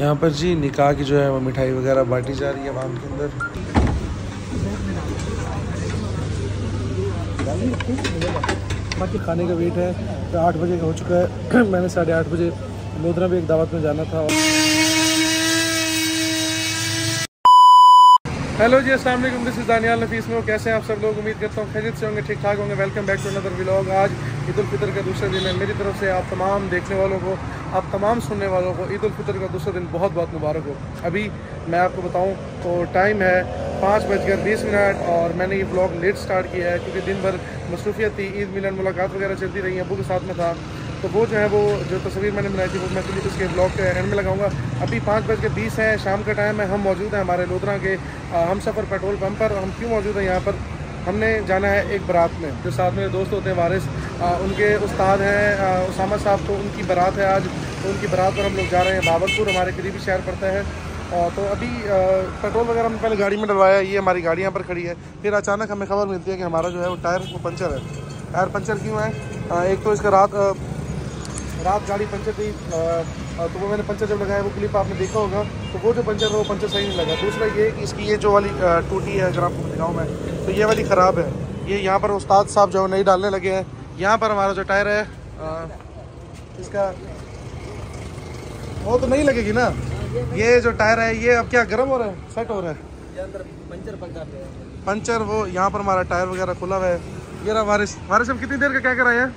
यहाँ पर जी निकाह की जो है वो मिठाई वगैरह बांटी जा रही है वाहन के अंदर। बाकी खाने का वेट है, 8 बजे का हो चुका है। मैंने 8:30 बजे लोधरा में एक दावत में जाना था। हेलो जी, अस्सलाम वालेकुम, दिस इज़ दानियाल नफीस में। कैसे हैं आप सब लोग? उम्मीद करता हूँ खैरियत से होंगे, ठीक ठाक होंगे। Welcome back to another vlog. आज ईद उल फितर का दूसरा दिन है। मेरी तरफ से आप तमाम देखने वालों को, आप तमाम सुनने वालों को ईद उल फितर का दूसरा दिन बहुत बहुत मुबारक हो। अभी मैं आपको बताऊँ तो टाइम है 5:20 और मैंने ये व्लॉग लेट स्टार्ट किया है क्योंकि दिन भर मसरूफियत थी। ईद मिलन मुलाकात वगैरह चलती रही, अबू के साथ में था, तो वो जो है वो जो तस्वीर मैंने बनाई थी वो मैं फिर उसके ब्लॉग के एंड में लगाऊंगा। अभी 5:20 है, शाम का टाइम है। हम मौजूद हैं हमारे लोधरा के हम सफ़र पेट्रोल पंप पर। हम क्यों मौजूद हैं यहाँ पर? हमने जाना है एक बारात में। जो साथ मेरे दोस्त होते हैं वारिस, उनके उस्ताद हैं उसामा साहब, तो उनकी बारात है आज। तो उनकी बारात पर हम लोग जा रहे हैं। भावलपुर हमारे करीबी शहर पड़ता है। तो अभी पेट्रोल वगैरह हमने पहले गाड़ी में डलवाया। ये हमारी गाड़ी यहाँ पर खड़ी है। फिर अचानक हमें खबर मिलती है कि हमारा जो है वो टायर वो पंचर है। टायर पंचर क्यों है? एक तो इसका रात गाड़ी पंचर थी, तो वो मैंने पंचर जब लगाया, वो क्लिप आपने देखा होगा, तो वो जो पंचर है वो पंचर सही नहीं लगा। दूसरा ये कि इसकी ये जो वाली टूटी है, अगर आपको दिखाऊँ मैं, तो ये वाली ख़राब है। ये यहाँ पर उस्ताद साहब जो नई डालने लगे हैं। यहाँ पर हमारा जो टायर है इसका वो तो नहीं लगेगी ना। ये जो टायर है ये अब क्या गर्म हो रहा है, सेट हो रहा है, ये अंदर पंचर वो यहाँ पर हमारा टायर वगैरह खुला हुआ है। ये रहा वारिस। हम कितनी देर का क्या कराया है?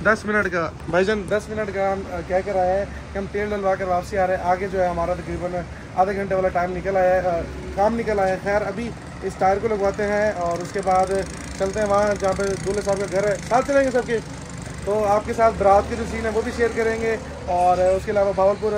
10 मिनट का भाईजान, 10 मिनट का हम क्या कर रहे हैं कि हम तेल डलवा कर वापसी आ रहे हैं। आगे जो है हमारा तकरीबन आधे घंटे वाला टाइम निकल आया है, काम निकल आया है। खैर अभी इस टायर को लगवाते हैं और उसके बाद चलते हैं वहाँ जहाँ पे दूल्हे साहब का घर है। साथ चलेंगे सबके, तो आपके साथ बारात के जो सीन है वो भी शेयर करेंगे और उसके अलावा भावलपुर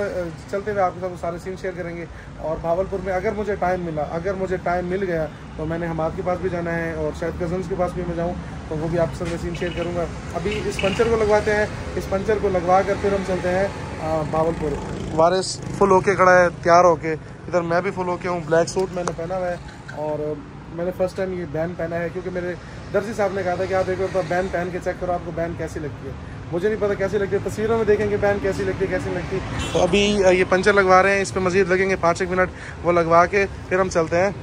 चलते हुए आपके साथ वो सारे सीन शेयर करेंगे। और भावलपुर में अगर मुझे टाइम मिला, अगर मुझे टाइम मिल गया तो मैंने हमाद के पास भी जाना है और शायद कज़न्स के पास भी मैं जाऊँ, तो वो भी आपके साथ सीन शेयर करूँगा। अभी इस पंचर को लगवाते हैं। इस पंचर को लगवा कर फिर हम चलते हैं भावलपुर। वारिस फुल होके खड़ा है, तैयार होके। इधर मैं भी फुल होके हूँ। ब्लैक सूट मैंने पहना हुआ है और मैंने फ़र्स्ट टाइम ये बैंड पहना है क्योंकि मेरे दर्जी साहब ने कहा था कि आप एक बार बैंड पहन के चेक करो, आपको बैंड कैसी लगती है। मुझे नहीं पता कैसी लगती है, तस्वीरों में देखेंगे बैंड कैसी लगती है कैसी नहीं लगती। तो अभी ये पंचर लगवा रहे हैं, इस पर मज़ीद लगेंगे 5-1 मिनट। वो लगवा के फिर हम चलते हैं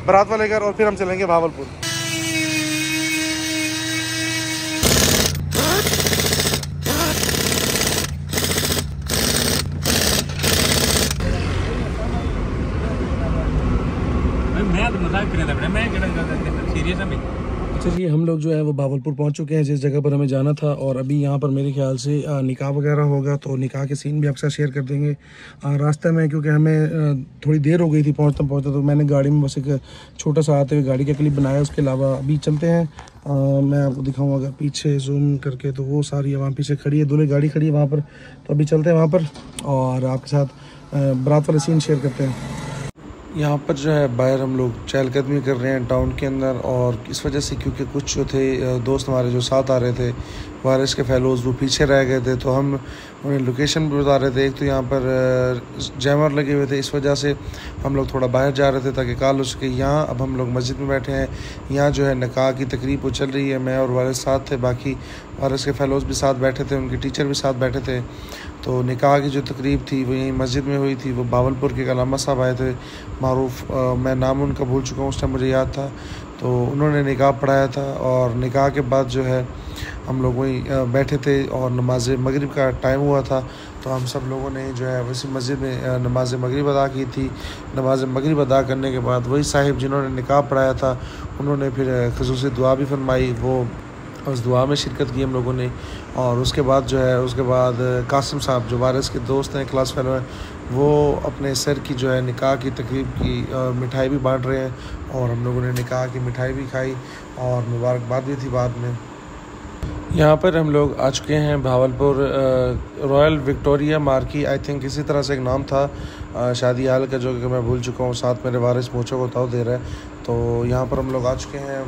बारात वाले घर और फिर हम चलेंगे भावलपुर। अच्छा जी, हम लोग जो है वो भावलपुर पहुंच चुके हैं जिस जगह पर हमें जाना था। और अभी यहाँ पर मेरे ख्याल से निकाह वगैरह होगा, तो निकाह के सीन भी आपके साथ शेयर कर देंगे रास्ते में। क्योंकि हमें थोड़ी देर हो गई थी पहुँचते तो मैंने गाड़ी में बस एक छोटा सा आते हुए गाड़ी का क्लिप बनाया। उसके अलावा अभी चलते हैं, मैं आपको दिखाऊँ अगर पीछे जूम करके, तो वो सारी वहाँ पीछे खड़ी है, दूल्हे गाड़ी खड़ी है वहाँ पर। तो अभी चलते हैं वहाँ पर और आपके साथ बारात वाले सीन शेयर करते हैं। यहाँ पर जो है बाहर हम लोग चहलकदमी कर रहे हैं टाउन के अंदर, और इस वजह से क्योंकि कुछ जो थे दोस्त हमारे जो साथ आ रहे थे वारिस के फेलोज़, वो पीछे रह गए थे, तो हम उन्हें लोकेशन भी बता रहे थे। एक तो यहाँ पर जैमर लगे हुए थे, इस वजह से हम लोग थोड़ा बाहर जा रहे थे ताकि कॉल हो सके। यहाँ अब हम लोग मस्जिद में बैठे हैं। यहाँ जो है निकाह की तकरीब वो चल रही है। मैं और वारिस साथ थे, बाकी वारिस के फेलोज़ भी साथ बैठे थे, उनके टीचर भी साथ बैठे थे। तो निकाह की जो तकरीब थी वो यहीं मस्जिद में हुई थी। वो भावलपुर के अलामा साहब आए थे, मारूफ, मैं नाम उनका भूल चुका हूँ, उस टाइम मुझे याद था। तो उन्होंने निकाह पढ़ाया था और निकाह के बाद जो है हम लोग वहीं बैठे थे और नमाज मगरिब का टाइम हुआ था। तो हम सब लोगों ने जो है वैसी मस्जिद में नमाज मगरिब अदा की थी। नमाज मगरिब अदा करने के बाद वही साहिब जिन्होंने निकाह पढ़ाया था उन्होंने फिर ख़ुसूसी दुआ भी फरमाई। वो उस दुआ में शिरकत की हम लोगों ने। और उसके बाद जो है उसके बाद कासिम साहब जो वारिस के दोस्त हैं, क्लास फेलो हैं, वो अपने सर की जो है निकाह की तकरीब की मिठाई भी बांट रहे हैं और हम लोगों ने निकाह की मिठाई भी खाई और मुबारकबाद भी थी बाद में। यहाँ पर हम लोग आ चुके हैं Bahawalpur royal Victoria marquee, I think इसी तरह से एक नाम था शादी हाल का, जो कि मैं भूल चुका हूँ। साथ मेरे वारिस मूँछों को ताव दे रहा है। तो यहाँ पर हम लोग आ चुके हैं,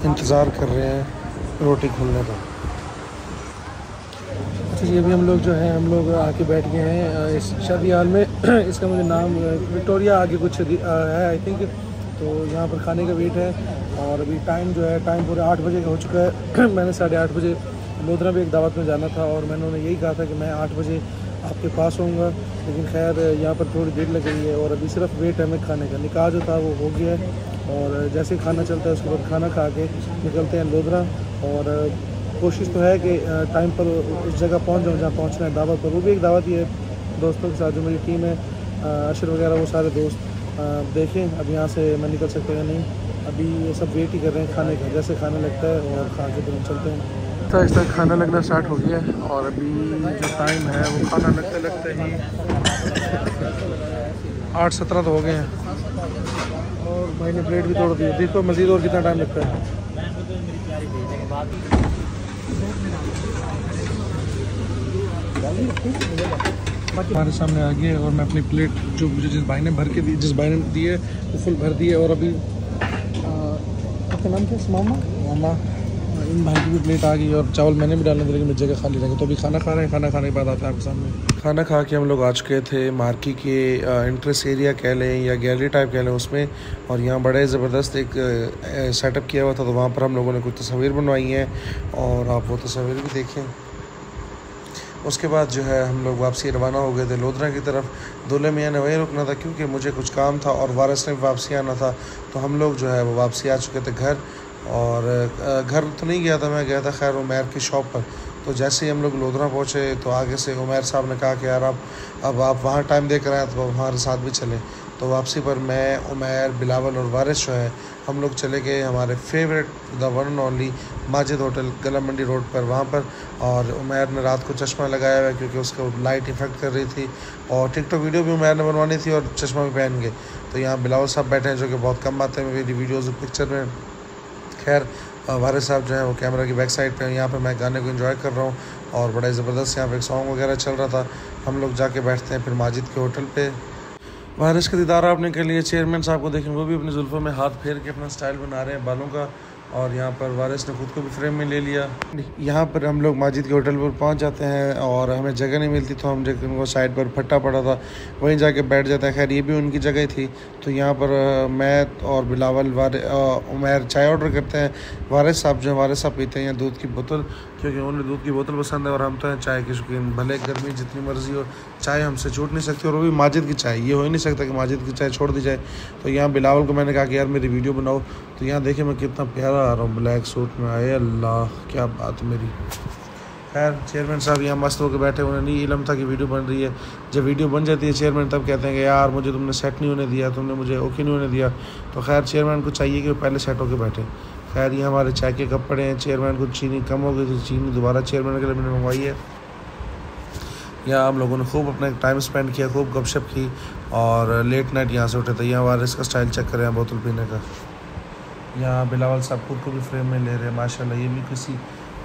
इंतज़ार कर रहे हैं रोटी खुलने का। अच्छा ये भी हम लोग जो है हम लोग आके बैठ गए हैं इस शादी हाल में। इसका मुझे नाम विक्टोरिया आगे कुछ है आई थिंक। तो यहाँ पर खाने का वेट है और अभी टाइम जो है टाइम पूरे 8 बजे का हो चुका है। मैंने 8:30 बजे लोधरा में एक दावत में जाना था और मैंने उन्हें यही कहा था कि मैं 8 बजे आपके पास होऊंगा, लेकिन खैर यहाँ पर थोड़ी देर लग गई है और अभी सिर्फ वेट है हमें खाने का। निकाह जो था वो हो गया है और जैसे ही खाना चलता है उसके बाद खाना खा के निकलते हैं लोधरा। और कोशिश तो है कि टाइम पर उस जगह पहुँच जाऊँ जहाँ पहुँचना है दावत पर। वो भी एक दावत ही है दोस्तों के साथ, जो मेरी टीम है अशर वगैरह वो सारे दोस्त। देखें अब यहाँ से मैं निकल सकते हैं नहीं, अभी ये सब वेट ही कर रहे हैं खाने का, जैसे खाना लगता है और खा के तुरंत चलते हैं। आहिस्ता खाना लगना स्टार्ट हो गया है और अभी जो टाइम है वो खाना लगते लगते ही 8:17 तो हो गए हैं और भाई ने प्लेट भी तोड़ दी। देखो मज़ीद और कितना टाइम लगता है। हमारे सामने आ गया और मैं अपनी प्लेट जो मुझे जिस भाई ने जिस भाई ने दी है वो फुल भर दी है। और अभी आपका नाम क्या है? मामा इन भाई की भी प्लेट आ गई और चावल मैंने भी डालने थे, लेकिन मेरी जगह खाली रहेगी। तो अभी खाना खा रहे हैं, खाना खाने के बाद आता है आपके सामने। खाना खा के हम लोग आ चुके थे मार्की के इंटरेस्ट एरिया कह लें या गैलरी टाइप कह लें उसमें, और यहाँ बड़े ज़बरदस्त एक सेटअप किया हुआ था। तो वहाँ पर हम लोगों ने कुछ तस्वीर बनवाई हैं और आप वो तस्वीर भी देखें। उसके बाद जो है हम लोग वापसी रवाना हो गए थे लोधरा की तरफ। दूल्हे मियाँ ने वहीं रुकना था क्योंकि मुझे कुछ काम था और वारिस ने भी वापसी आना था। तो हम लोग जो है वो वापसी आ चुके थे घर। और घर तो नहीं गया था, मैं गया था खैर उमैर की शॉप पर। तो जैसे ही हम लोग लोधरा पहुँचे तो आगे से उमैर साहब ने कहा कि यार अब आप वहाँ टाइम देख रहे हैं तो हमारे साथ भी चलें। तो वापसी पर मैं, उमैर, बिलावल और वारिस जो है हम लोग चले गए हमारे favourite the one and only Majid hotel गला मंडी रोड पर वहाँ पर। और उमैर ने रात को चश्मा लगाया हुआ है क्योंकि उसको लाइट इफेक्ट कर रही थी और टिकटॉक वीडियो भी उमैर ने बनवानी थी और चश्मा भी पहन के। तो यहाँ बिलावल साहब बैठे हैं जो कि बहुत कम आते हैं मेरी वीडियोज़ पिक्चर में। खैर वारिस साहब जो है वो कैमरा की बैक साइड पे, यहाँ पे मैं गाने को एंजॉय कर रहा हूँ और बड़ा ज़बरदस्त यहाँ पे एक सॉन्ग वगैरह चल रहा था। हम लोग जाके बैठते हैं फिर माजिद के होटल पे। वारिस का दीदार आपने कर लिया। चेयरमैन साहब को देखें, वो भी अपनी जुल्फ़ों में हाथ फेर के अपना स्टाइल बना रहे हैं बालों का। और यहाँ पर वारिस ने खुद को भी फ्रेम में ले लिया। यहाँ पर हम लोग माजिद के होटल पर पहुँच जाते हैं और हमें जगह नहीं मिलती, तो हम जगह उनको साइड पर फट्टा पड़ा था वहीं जाके बैठ जाते हैं। खैर ये भी उनकी जगह थी। तो यहाँ पर मैं और बिलावल उमैर चाय ऑर्डर करते हैं। वारिस साहब जो है वारिस साहब पीते हैं दूध की बोतल क्योंकि उन्हें दूध की बोतल पसंद है और हम तो हैं चाय के शौकीन। भले गर्मी जितनी मर्जी हो चाय हमसे छूट नहीं सकती, और वो भी माजिद की चाय। ये हो ही नहीं सकता कि माजिद की चाय छोड़ दी जाए। तो यहाँ बिलावल को मैंने कहा कि यार मेरी वीडियो बनाओ। तो यहाँ देखे मैं कितना प्यारा आ रहा हूँ ब्लैक सूट में, आए अल्लाह क्या बात मेरी। खैर चेयरमैन साहब यहाँ मस्त होकर बैठे, उन्हें नहीं इलम था कि वीडियो बन रही है। जब वीडियो बन जाती है चेयरमैन तब कहते हैं कि यार मुझे तुमने सेट नहीं होने दिया, तुमने मुझे ओके नहीं होने दिया। तो खैर चेयरमैन को चाहिए कि वो पहले सेट होकर बैठे। खैर ये हमारे चाय के कप पड़े हैं। चेयरमैन को चीनी कम हो गई तो चीनी दोबारा चेयरमैन के लिए मैंने मंगवाई है। यहाँ हम लोगों ने खूब अपना टाइम स्पेंड किया, खूब गपशप की और लेट नाइट यहाँ से उठे थे। यहाँ वारिस का स्टाइल चेक करें बोतल पीने का। यहाँ बिलावल साहब खुद को भी फ्रेम में ले रहे हैं माशाल्लाह, ये भी किसी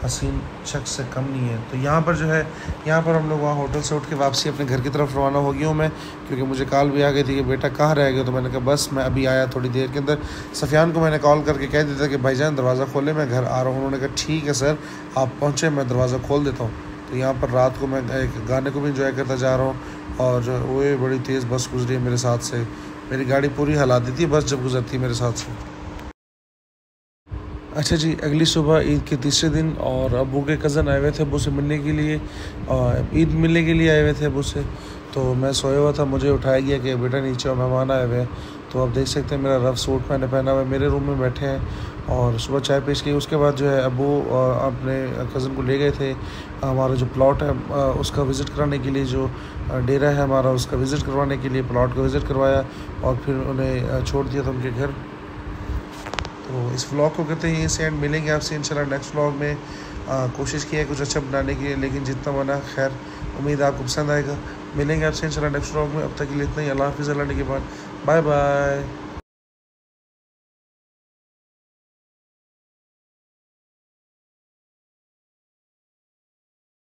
हसीन शख्स से कम नहीं है। तो यहाँ पर जो है यहाँ पर हम लोग वहाँ होटल से उठ के वापसी अपने घर की तरफ रवाना हो गया हूँ मैं, क्योंकि मुझे कॉल भी आ गई थी कि बेटा कहाँ रह गए। तो मैंने कहा बस मैं अभी आया थोड़ी देर के अंदर। सफ़ियान को मैंने कॉल करके कह दिया था कि भाईजान दरवाज़ा खोले मैं घर आ रहा हूँ। उन्होंने कहा ठीक है सर आप पहुँचे मैं दरवाज़ा खोल देता हूँ। तो यहाँ पर रात को मैं एक गाने को भी इंजॉय करता जा रहा हूँ और जो वो बड़ी तेज़ बस गुजरी है मेरे साथ से। मेरी गाड़ी पूरी हिला दी थी बस जब गुजरती मेरे साथ से। अच्छा जी, अगली सुबह ईद के तीसरे दिन और अबू के कज़न आए हुए थे अबू से मिलने के लिए, ईद मिलने के लिए आए हुए थे अबू से। तो मैं सोया हुआ था, मुझे उठाया गया कि बेटा नीचे मेहमान आए हुए हैं। तो आप देख सकते हैं मेरा रफ़ सूट मैंने पहना हुआ है, मेरे रूम में बैठे हैं और सुबह चाय पेश की। उसके बाद जो है अबू अपने कज़न को ले गए थे हमारा जो प्लॉट है उसका विज़िट कराने के लिए, जो डेरा है हमारा उसका विज़िट करवाने के लिए प्लॉट का विज़िट करवाया और फिर उन्हें छोड़ दिया था उनके घर। तो इस व्लॉग को कहते हैं यहीं से एंड। मिलेंगे आपसे इंशाल्लाह नेक्स्ट व्लॉग में। कोशिश की है कुछ अच्छा बनाने की, लेकिन जितना बना खैर उम्मीद आपको पसंद आएगा। मिलेंगे आपसे इंशाल्लाह नेक्स्ट व्लॉग में। अब तक के लिए इतना ही। अल्लाह हाफ़िज़। अल्लाह के बाद बाय बाय।